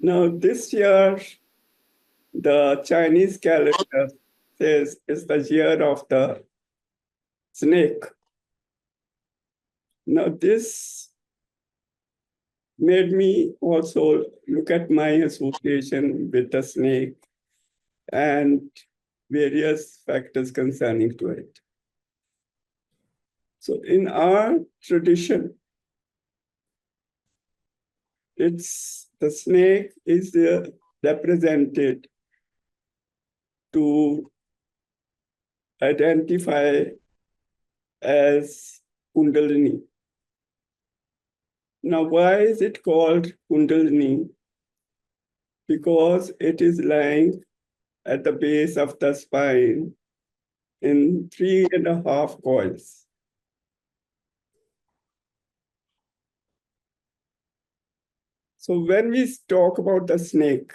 Now, this year, the Chinese calendar says is the year of the snake. Now, this made me also look at my association with the snake and various factors concerning to it. So in our tradition, the snake is represented to identify as Kundalini. Now, why is it called Kundalini? Because it is lying at the base of the spine in 3.5 coils. So when we talk about the snake,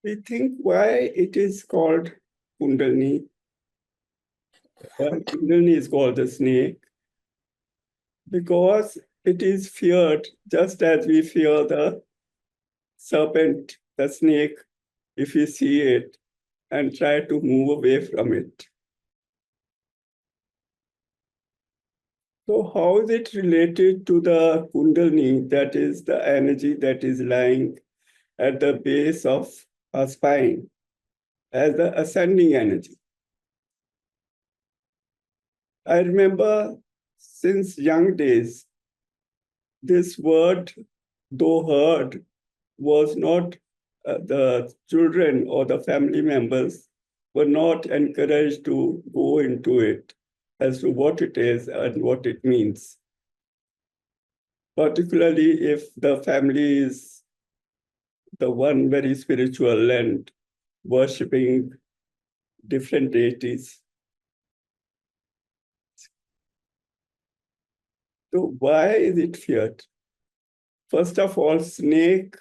we think why it is called Kundalini. Kundalini is called the snake because it is feared just as we fear the serpent, the snake, if we see it and try to move away from it. So how is it related to the Kundalini, that is the energy that is lying at the base of our spine as the ascending energy? I remember since young days, this word, though heard, was not, the children or the family members were not encouraged to go into it as to what it is and what it means. Particularly if the family is the one very spiritual and worshipping different deities. So why is it feared? First of all, snake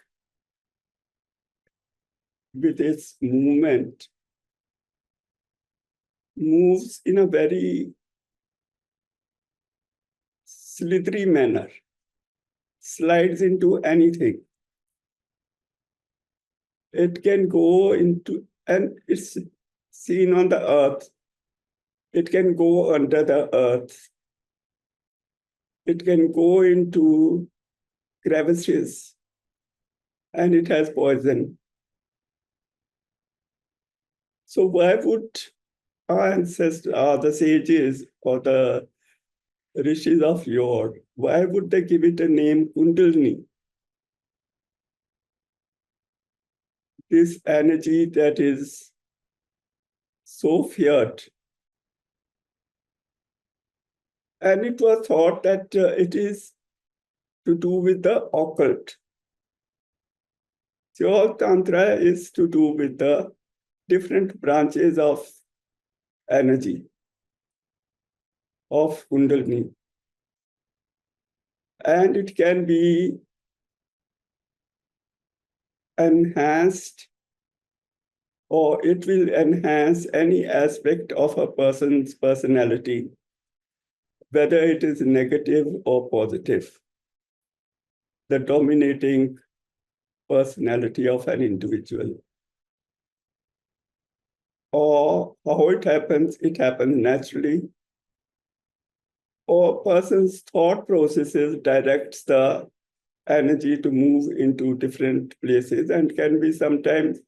with its movement moves in a very slithery manner, slides into anything. It can go into, and it's seen on the earth. It can go under the earth. It can go into crevices, and it has poison. So why would our ancestors, the sages or the rishis of yore, why would they give it a name Kundalini? This energy that is so feared. And it was thought that it is to do with the occult. So all Tantra is to do with the different branches of energy, of Kundalini. And it can be enhanced, or it will enhance any aspect of a person's personality, whether it is negative or positive, the dominating personality of an individual. Or how it happens naturally, or person's thought processes directs the energy to move into different places and can be sometimes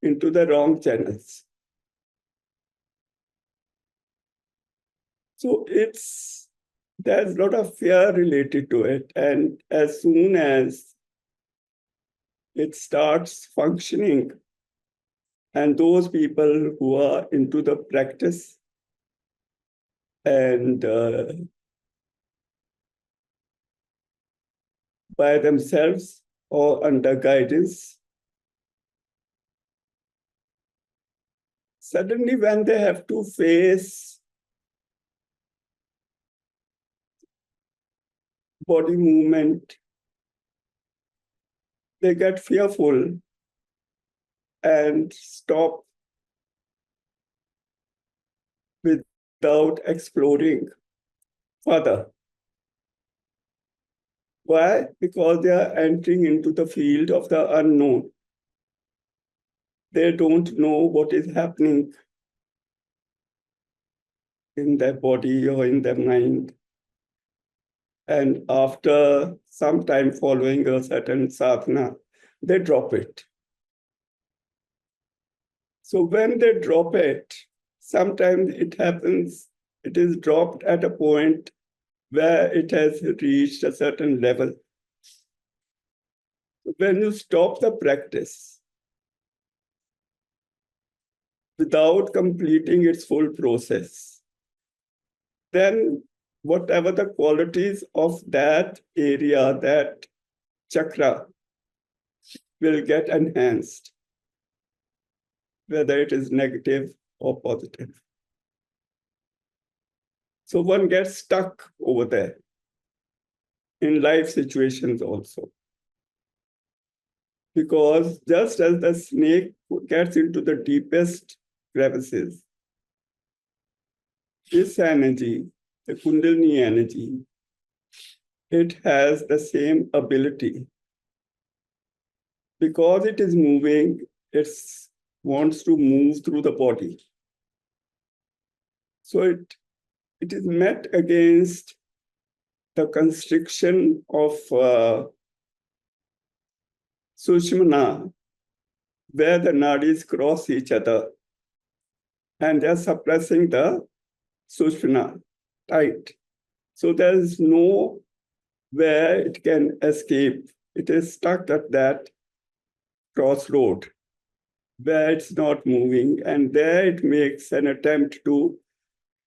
into the wrong channels. So there's a lot of fear related to it. And as soon as it starts functioning, and those people who are into the practice and by themselves or under guidance, suddenly when they have to face body movement, they get fearful and stop with without exploring further. Why? Because they are entering into the field of the unknown. They don't know what is happening in their body or in their mind. And after some time following a certain sadhana, they drop it. So when they drop it, sometimes it happens, it is dropped at a point where it has reached a certain level. When you stop the practice without completing its full process, then whatever the qualities of that area, that chakra, will get enhanced, whether it is negative or positive. So one gets stuck over there in life situations also. Because just as the snake gets into the deepest crevices, this energy, the Kundalini energy, it has the same ability. Because it is moving, it wants to move through the body. So it is met against the constriction of Sushmana, where the nadis cross each other and they are suppressing the Sushmana tight. So there is no where it can escape. It is stuck at that crossroad where it's not moving, and there it makes an attempt to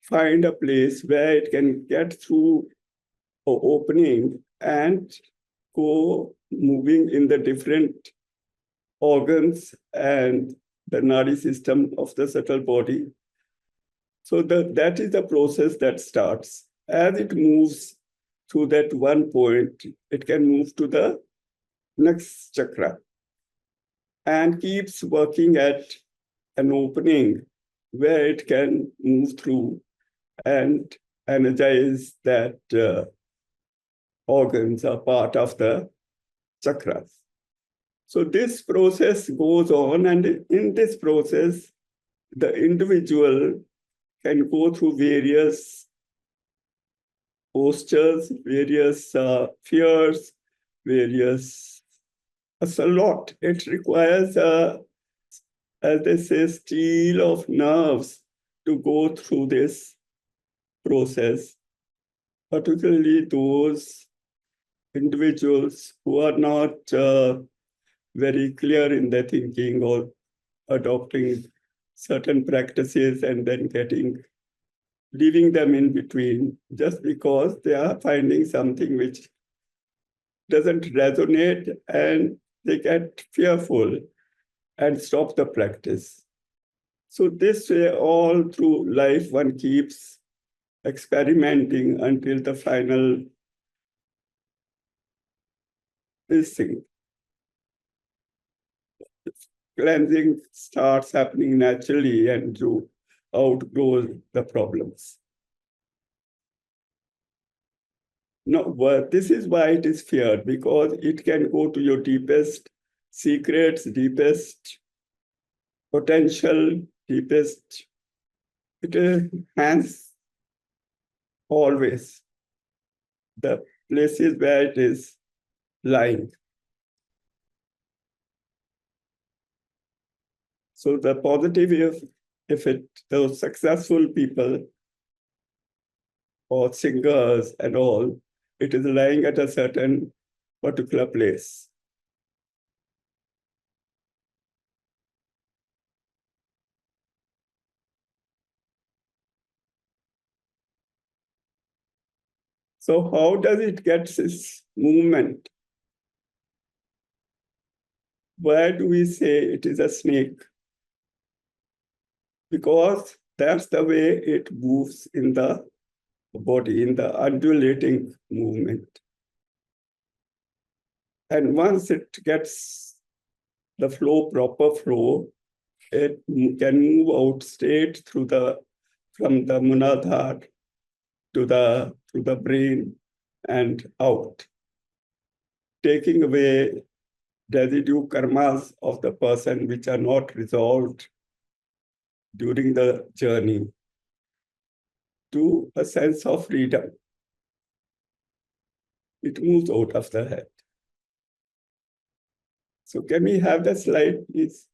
find a place where it can get through an opening and go moving in the different organs and the nadi system of the subtle body. So that is the process that starts. As it moves through that one point, it can move to the next chakra and keeps working at an opening where it can move through and energize that organs are part of the chakras. So this process goes on, and in this process, the individual can go through various postures, various fears, various, it's a lot. It requires, as they say, steel of nerves to go through this process, particularly those individuals who are not very clear in their thinking or adopting certain practices and then leaving them in between just because they are finding something which doesn't resonate, and they get fearful and stop the practice. So this way, all through life, one keeps experimenting until the final thing. Cleansing starts happening naturally and to outgrow the problems. No, but this is why it is feared, because it can go to your deepest secrets, deepest potential, deepest. It enhances always the places where it is lying. So the positive, if those successful people or singers and all, it is lying at a certain particular place. So how does it get this movement? Why do we say it is a snake? Because that's the way it moves in the body, in the undulating movement. And once it gets the flow, proper flow, it can move out straight through the from the Muladhara to the brain and out, taking away residue karmas of the person which are not resolved during the journey to a sense of freedom. It moves out of the head. So can we have the slide, please?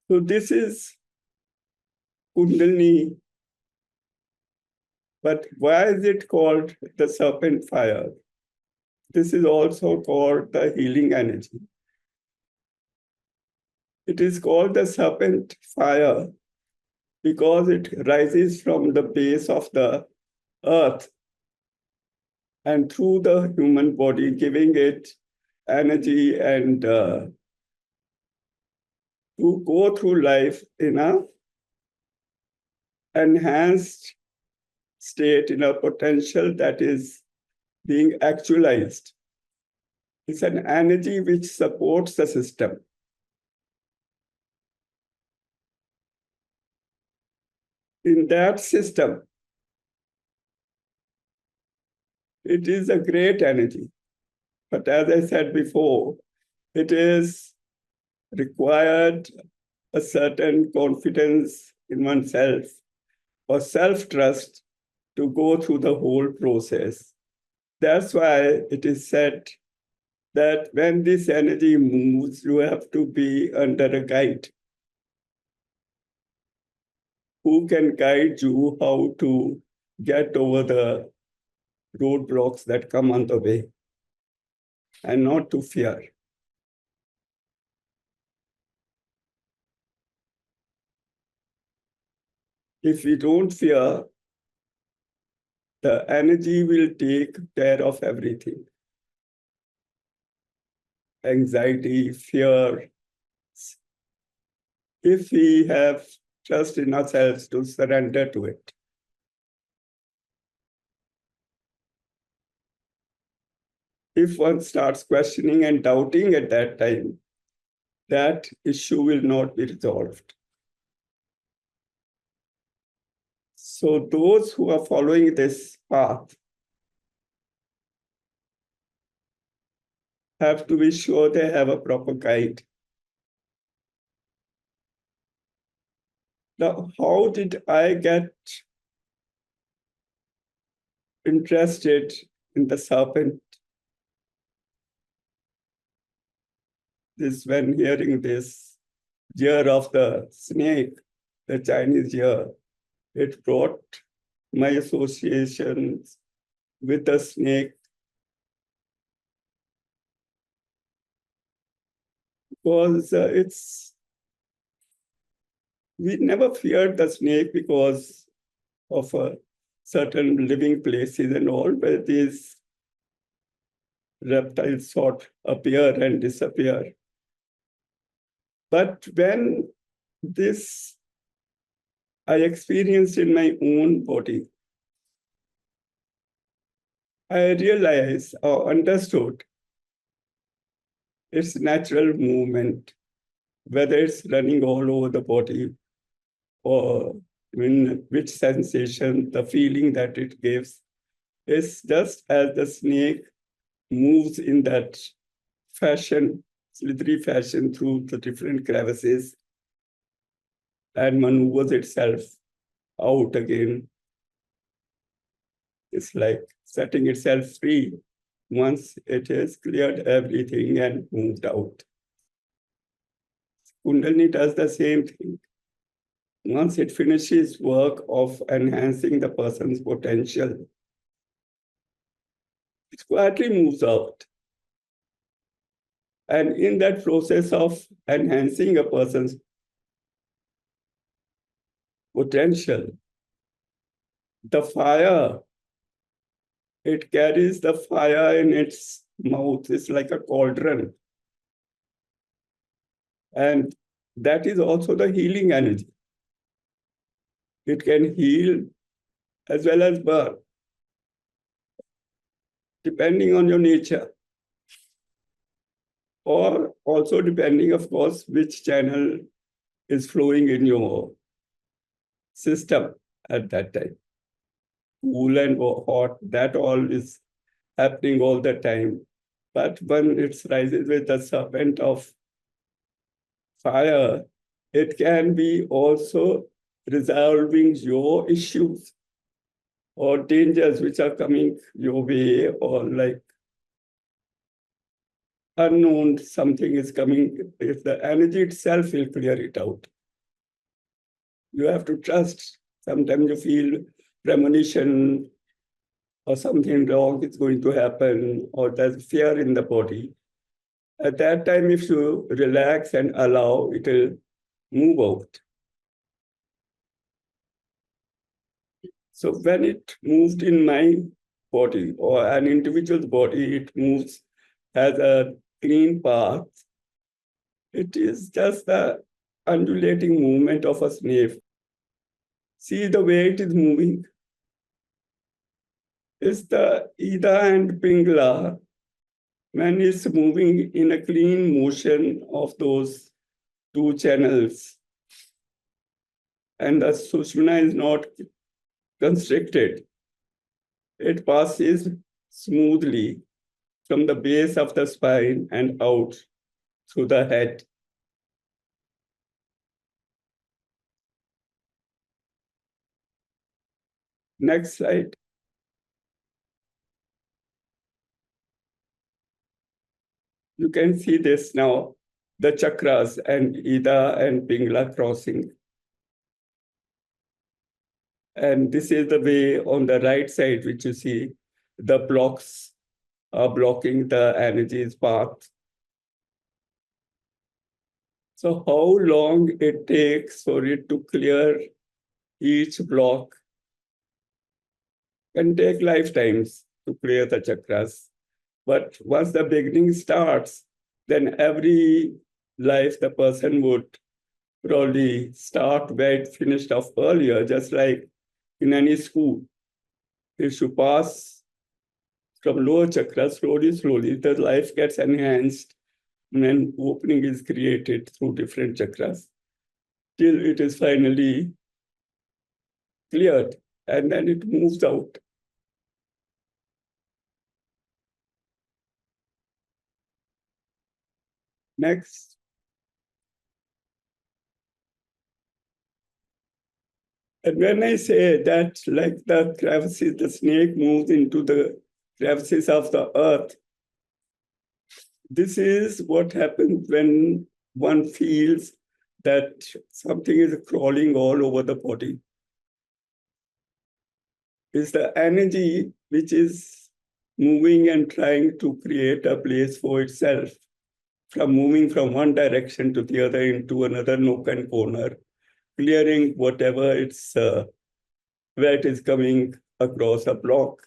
So this is Kundalini, but why is it called the serpent fire? This is also called the healing energy. It is called the serpent fire because it rises from the base of the earth and through the human body, giving it energy and to go through life in a enhanced state, in a potential that is being actualized. It's an energy which supports the system. In that system, it is a great energy. But as I said before, it is required a certain confidence in oneself or self-trust to go through the whole process. That's why it is said that when this energy moves, you have to be under a guide who can guide you how to get over the roadblocks that come on the way and not to fear. If we don't fear, the energy will take care of everything. Anxiety, fear. If we have trust in ourselves to surrender to it. If one starts questioning and doubting at that time, that issue will not be resolved. So those who are following this path have to be sure they have a proper guide. Now, how did I get interested in the serpent? This, when hearing this year of the snake, the Chinese year, it brought my associations with the snake because we never feared the snake because of certain living places and all, where these reptiles sort appear and disappear. But when this I experienced in my own body, I realized or understood its natural movement, whether it's running all over the body or in which sensation, the feeling that it gives is just as the snake moves in that fashion, slithery fashion through the different crevices and maneuvers itself out again. It's like setting itself free once it has cleared everything and moved out. Kundalini does the same thing. Once it finishes work of enhancing the person's potential, it quietly moves out. And in that process of enhancing a person's potential, the fire, it carries the fire in its mouth. It's like a cauldron. And that is also the healing energy. It can heal as well as burn. depending on your nature, or also depending, of course, which channel is flowing in your system at that time. Cool and hot, that all is happening all the time. But when it rises with the serpent of fire, it can be also resolving your issues or dangers which are coming your way, or like unknown something is coming. If the energy itself will clear it out. You have to trust. Sometimes you feel premonition or something wrong is going to happen, or there's fear in the body. At that time, if you relax and allow, it will move out. So when it moved in my body or an individual's body, it moves as a clean path. It is just the undulating movement of a snake. See the way it is moving. It's the Ida and Pingla when it's moving in a clean motion of those two channels, and the Sushmana is not constricted. It passes smoothly from the base of the spine and out through the head. Next slide. You can see this now, the chakras and Ida and Pingla crossing. And this is the way on the right side, which you see, the blocks are blocking the energy's path. So how long it takes for it to clear each block can take lifetimes to clear the chakras. But once the beginning starts, then every life the person would probably start where it finished off earlier, just like in any school. If you pass from lower chakras slowly, the life gets enhanced and then opening is created through different chakras till it is finally cleared, and then it moves out. Next. And when I say that, like the crevices, the snake moves into the crevices of the earth, this is what happens when one feels that something is crawling all over the body. It's the energy which is moving and trying to create a place for itself, from moving from one direction to the other into another nook and corner, clearing whatever it's where it is coming across a block.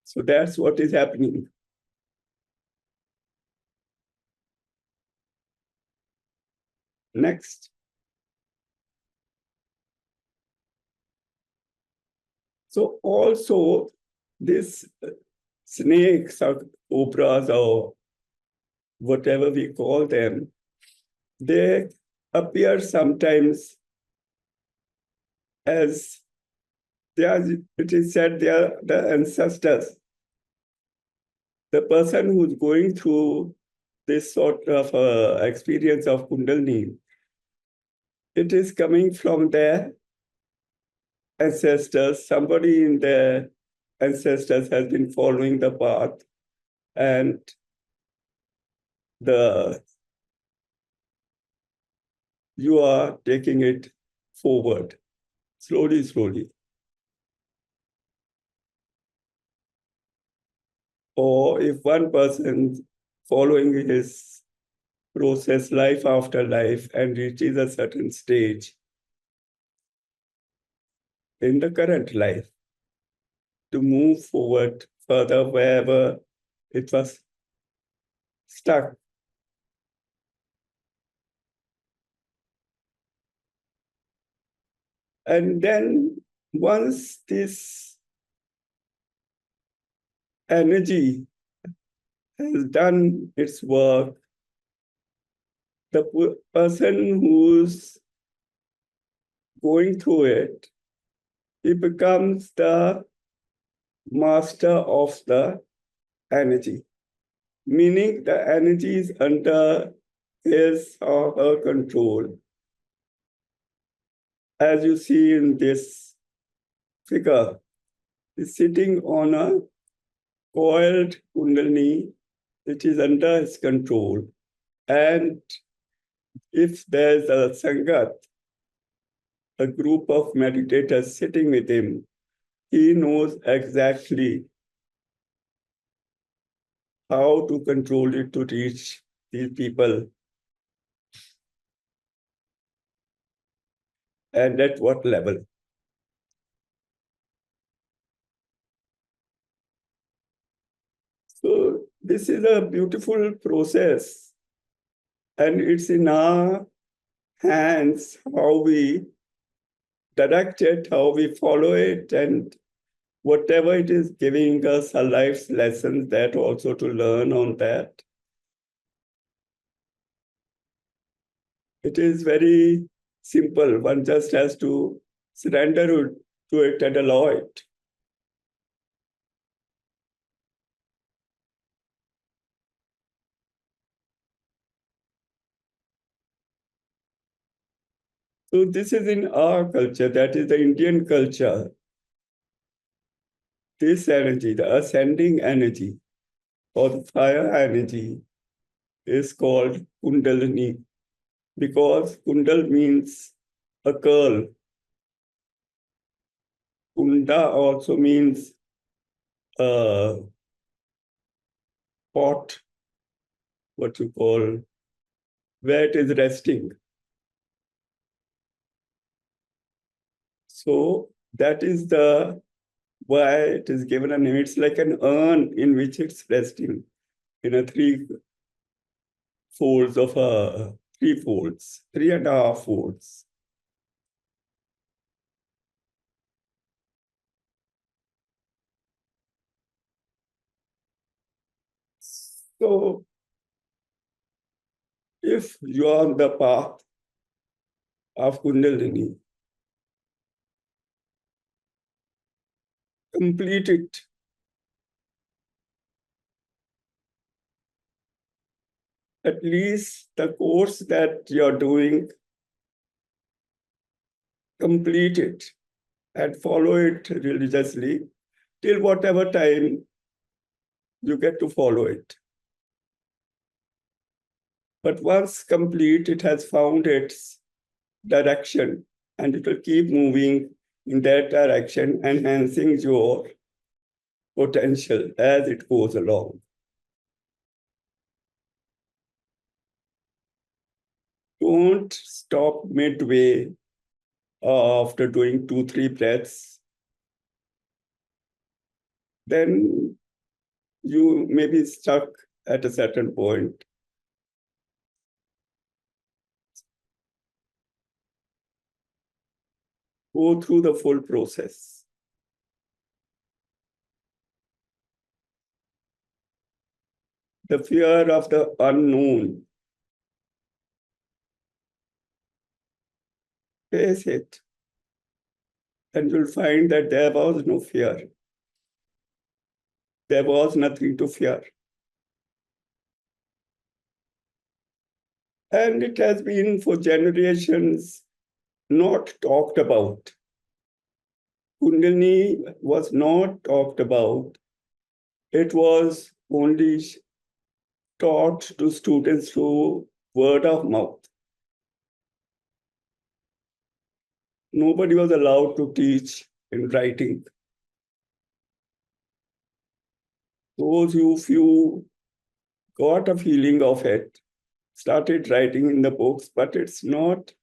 So that's what is happening. Next. So also these snakes or cobras or whatever we call them, they appear sometimes as they are, it is said they are the ancestors. The person who's going through this sort of experience of Kundalini, it is coming from their ancestors. Somebody in their ancestors has been following the path, and the you are taking it forward slowly. Or if one person following his process life after life and reaches a certain stage in the current life to move forward further wherever it was stuck. And then Once this energy has done its work, the person who's going through it, he becomes the master of the energy, meaning the energy is under his or her control. As you see in this figure, he's sitting on a coiled Kundalini, which is under his control. And if there's a Sangat, a group of meditators sitting with him, he knows exactly how to control it to reach these people and at what level. So this is a beautiful process, and it's in our hands how we direct it, how we follow it, and whatever it is giving us our life's lessons, that also to learn on that. It is very simple. One just has to surrender to it and allow it. So this is in our culture, that is the Indian culture. This energy, the ascending energy or the fire energy, is called Kundalini because Kundal means a curl. Kunda also means a pot, what you call, where it is resting. So that is the why it is given a name. It's like an urn in which it's resting in a three folds of a three folds, 3.5 folds. So if you are on the path of Kundalini, complete it. At least the course that you're doing, complete it and follow it religiously till whatever time you get to follow it. But once complete, it has found its direction and it will keep moving in that direction, enhancing your potential as it goes along. Don't stop midway after doing 2, 3 breaths. Then you may be stuck at a certain point. Go through the full process. The fear of the unknown. Face it. And you'll find that there was no fear. There was nothing to fear. And it has been for generations not talked about. Kundalini was not talked about. It was only taught to students through word of mouth. Nobody was allowed to teach in writing. Those who few got a feeling of it started writing in the books, but it's not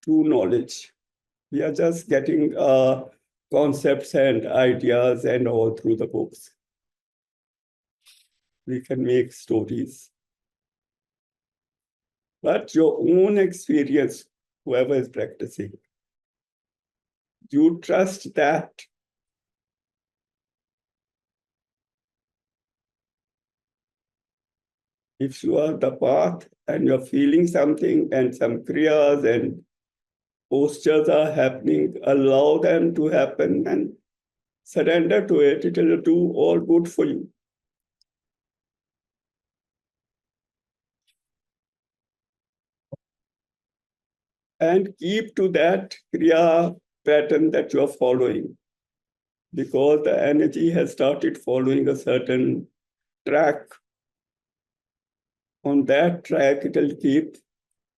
true knowledge. We are just getting concepts and ideas and all through the books. We can make stories. But your own experience, whoever is practicing, You trust that if you are the path and you're feeling something and some kriyas and postures are happening, allow them to happen and surrender to it. It will do all good for you. And keep to that kriya pattern that you are following, because the energy has started following a certain track. On that track, it will keep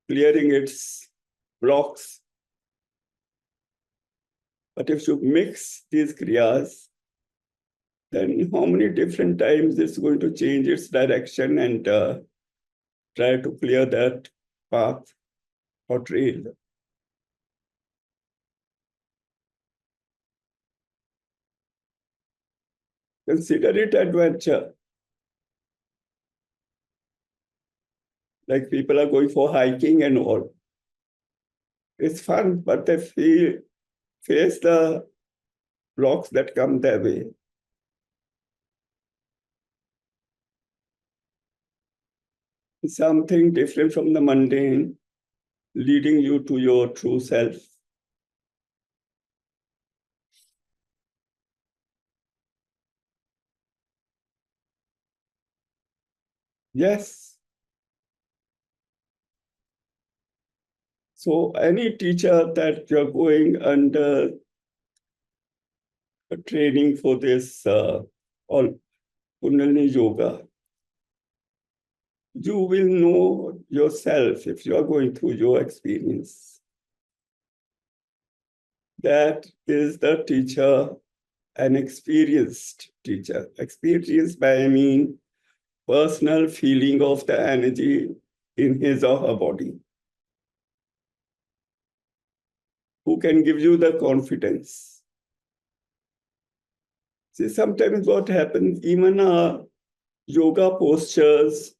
clearing its blocks. But if you mix these kriyas, then how many different times it's going to change its direction and try to clear that path or trail. Consider it adventure. Like people are going for hiking and all. It's fun, but they face the blocks that come their way. Something different from the mundane, leading you to your true self. Yes. So any teacher that you're going under a training for this all Kundalini yoga, you will know yourself if you are going through your experience. That is the teacher, an experienced teacher. Experienced by I mean personal feeling of the energy in his or her body, who can give you the confidence. See, sometimes what happens, even our yoga postures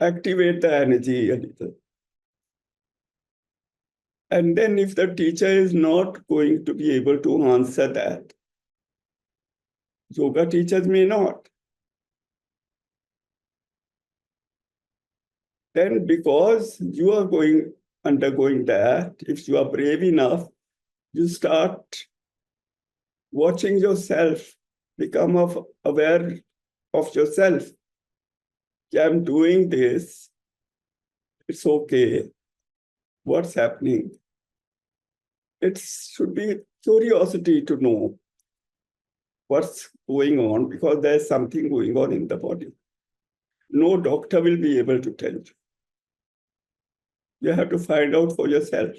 activate the energy a little. And then if the teacher is not going to be able to answer that, yoga teachers may not. Then because you are undergoing that, if you are brave enough, you start watching yourself, become aware of yourself. Yeah, I'm doing this. It's okay. What's happening? It should be curiosity to know what's going on, because there's something going on in the body. No doctor will be able to tell you. You have to find out for yourself.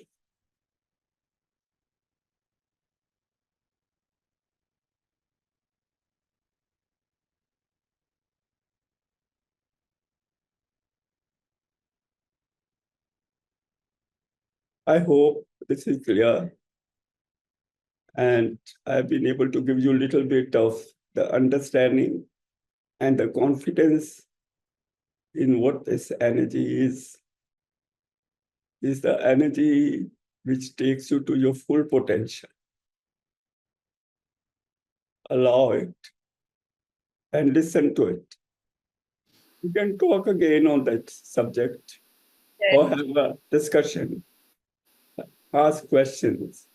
I hope this is clear. And I've been able to give you a little bit of the understanding and the confidence in what this energy is the energy which takes you to your full potential. Allow it and listen to it. You can talk again on that subject or have a discussion, ask questions.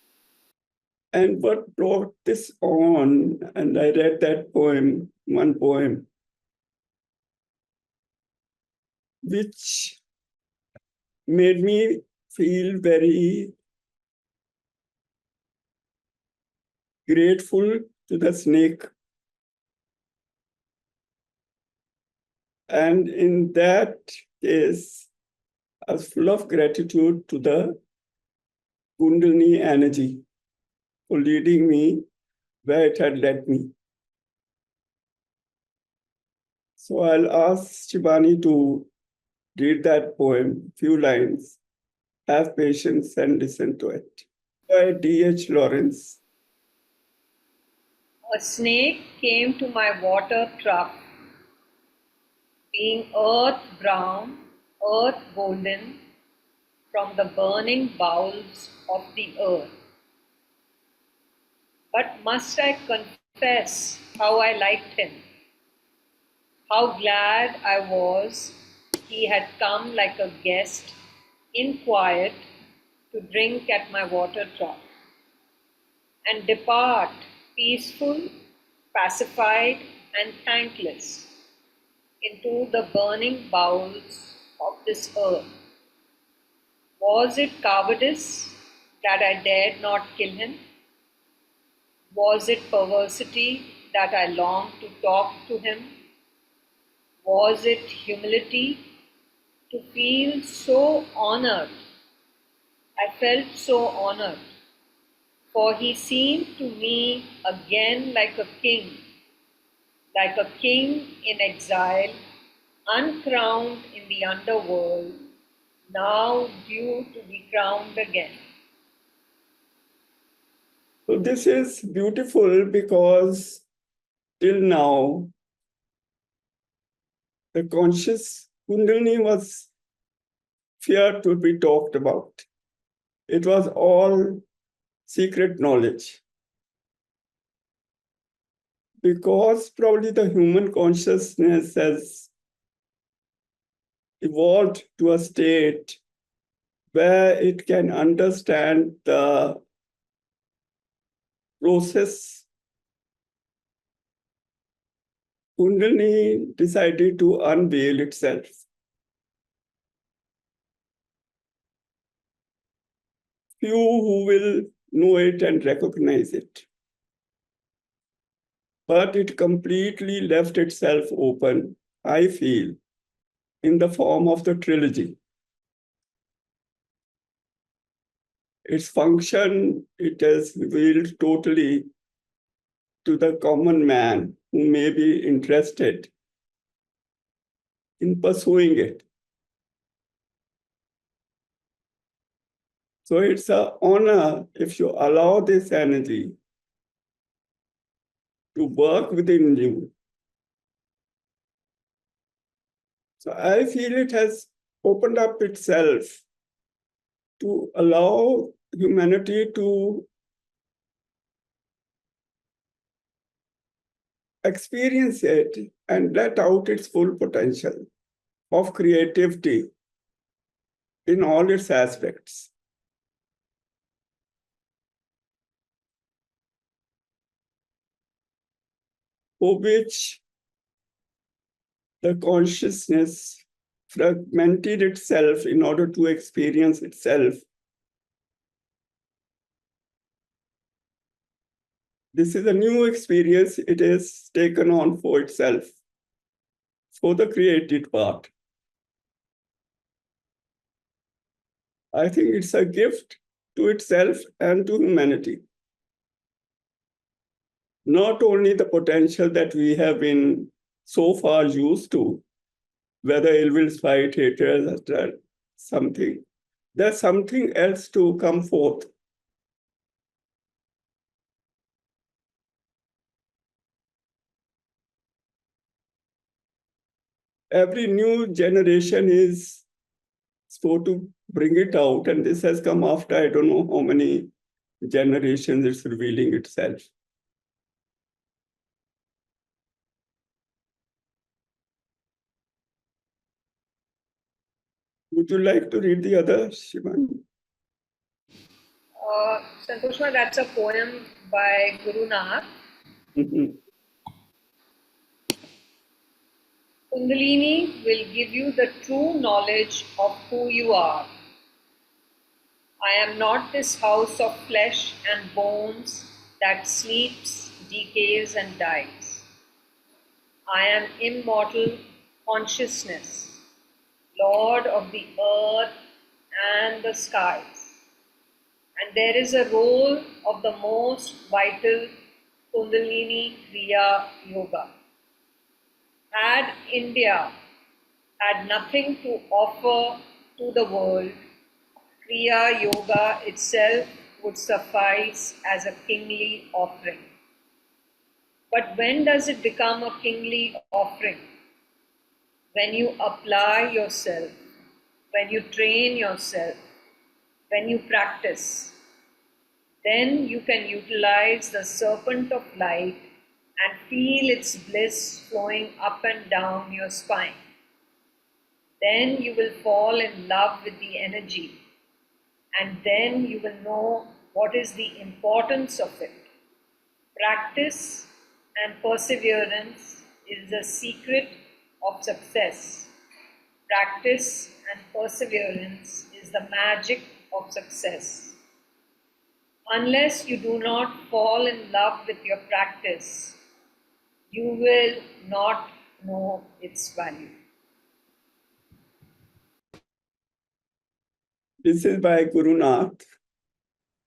And what brought this on, and I read that poem, one poem, which made me feel very grateful to the snake. And in that case, I was full of gratitude to the Kundalini energy for leading me where it had led me. So I'll ask Shivani to read that poem, few lines. Have patience and listen to it. By D.H. Lawrence. A snake came to my water trough, being earth brown, earth golden, from the burning bowels of the earth. But must I confess how I liked him? How glad I was he had come like a guest in quiet to drink at my water trough and depart peaceful, pacified, and thankless into the burning bowels of this earth. Was it cowardice that I dared not kill him? Was it perversity that I longed to talk to him? Was it humility to feel so honored? I felt so honored, for he seemed to me again like a king in exile, uncrowned in the underworld, now due to be crowned again. So this is beautiful because till now, the conscious Kundalini was feared to be talked about. It was all secret knowledge. Because probably the human consciousness has evolved to a state where it can understand the process. Kundalini decided to unveil itself. Few who will know it and recognize it. But it completely left itself open, I feel, in the form of the trilogy. Its function, it has revealed totally to the common man who may be interested in pursuing it. So it's an honor if you allow this energy to work within you. So I feel it has opened up itself to allow humanity to experience it and let out its full potential of creativity in all its aspects. For which the consciousness fragmented itself in order to experience itself. This is a new experience it is taken on for itself, for the created part. I think it's a gift to itself and to humanity. Not only the potential that we have been so far used to, whether ill will, spite, hatred, etc., something. There's something else to come forth. Every new generation is supposed to bring it out, and this has come after I don't know how many generations it's revealing itself. Would you like to read the other, Shivani? Santoshma, that's a poem by Guru Nanak. Kundalini will give you the true knowledge of who you are. I am not this house of flesh and bones that sleeps, decays, and dies. I am immortal consciousness, Lord of the earth and the skies. And there is a role of the most vital Kundalini Kriya Yoga. Had India had nothing to offer to the world, Kriya Yoga itself would suffice as a kingly offering. But when does it become a kingly offering? When you apply yourself, when you train yourself, when you practice. Then you can utilize the serpent of light and feel its bliss flowing up and down your spine. Then you will fall in love with the energy, and then you will know what is the importance of it. Practice and perseverance is the secret of success. Practice and perseverance is the magic of success. Unless you do not fall in love with your practice, you will not know its value. This is by Guru Nath.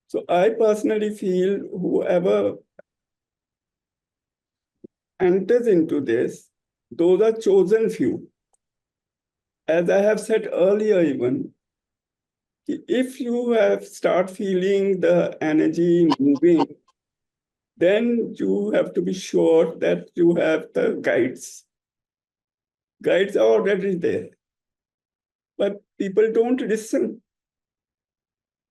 So I personally feel whoever enters into this, those are chosen few. As I have said earlier even, if you have start feeling the energy moving, then you have to be sure that you have the guides. Guides are already there, but people don't listen.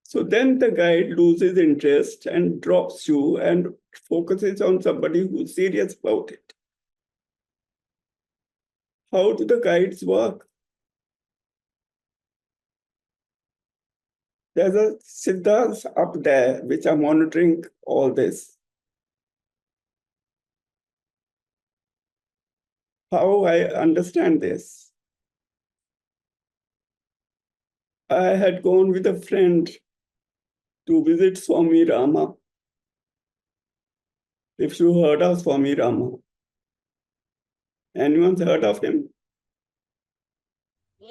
So then the guide loses interest and drops you and focuses on somebody who's serious about it. How do the guides work? There's a siddhas up there which are monitoring all this. How I understand this? I had gone with a friend to visit Swami Rama. If you heard of Swami Rama, anyone's heard of him?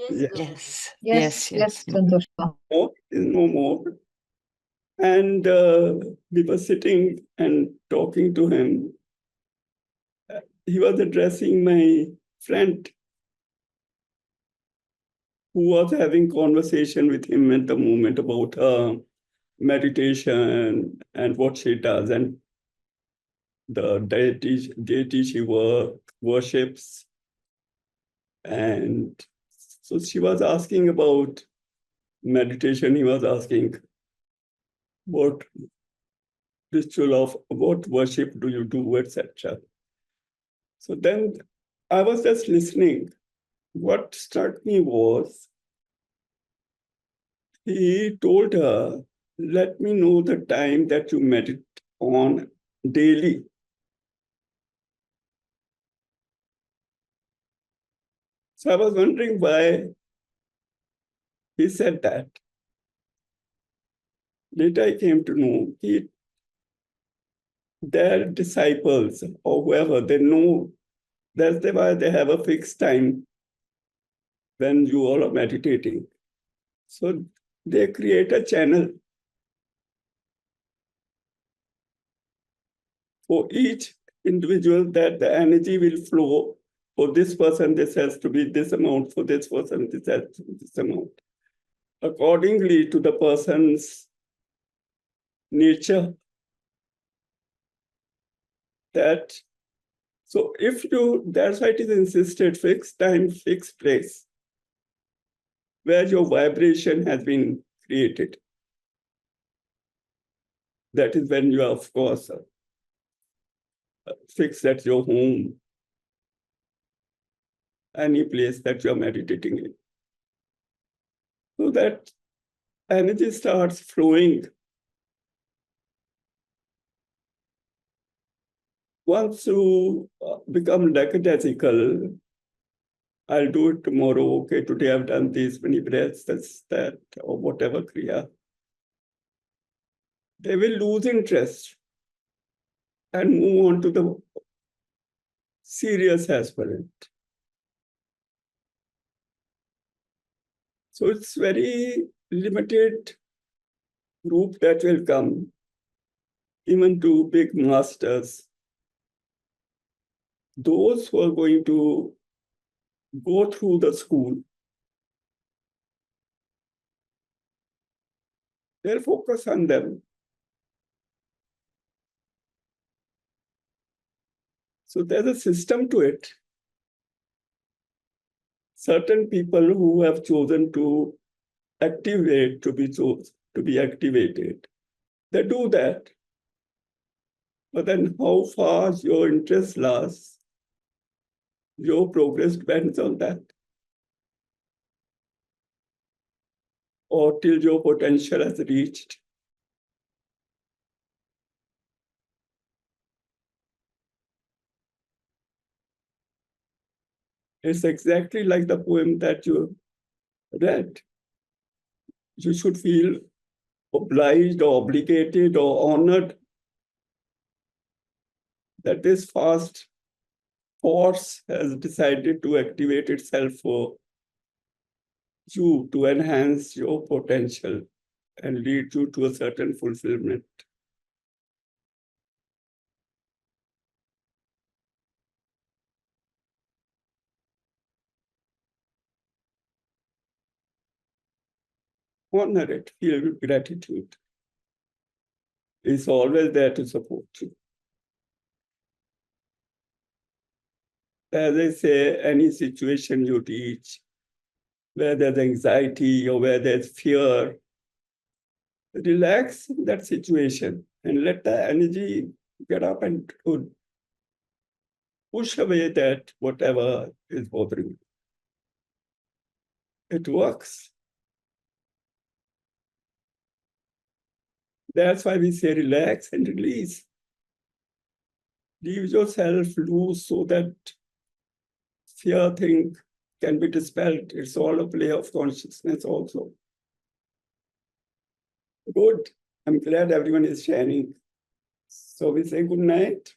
Yes. Yes, Santosh. No, is no more. And we were sitting and talking to him. He was addressing my friend who was having conversation with him at the moment about meditation and what she does and the deity she worships. And so she was asking about meditation. He was asking what ritual of what worship do you do, etc. So then I was just listening. What struck me was he told her, let me know the time that you meditate on daily. So I was wondering why he said that. Later I came to know their disciples or whoever, they know that's why they have a fixed time when you all are meditating. So they create a channel for each individual that the energy will flow. For this person, this has to be this amount. For this person, this has to be this amount. Accordingly to the person's nature. So if you, that's why it is insisted, fixed time, fixed place, where your vibration has been created. That is when you are, of course, fixed at your home, any place that you are meditating in. So that energy starts flowing. Once you become lackadaisical, I'll do it tomorrow. Okay, today I've done these many breaths, that's that, or whatever kriya. They will lose interest and move on to the serious aspirant. So it's very limited group that will come, even to big masters. Those who are going to go through the school, they'll focus on them. So there's a system to it. Certain people who have chosen to activate, to be activated, They do that. But then how far your interest lasts, your progress depends on that. Or till your potential has reached. It's exactly like the poem that you read. You should feel obliged or obligated or honored that this fast force has decided to activate itself for you to enhance your potential and lead you to a certain fulfillment. Honor it, feel gratitude. It's always there to support you. As I say, any situation you teach, where there's anxiety or where there's fear, relax in that situation and let the energy get up and push away that whatever is bothering you. It works. That's why we say relax and release. Leave yourself loose so that fear thing can be dispelled. It's all a play of consciousness also. Good. I'm glad everyone is sharing. So we say good night.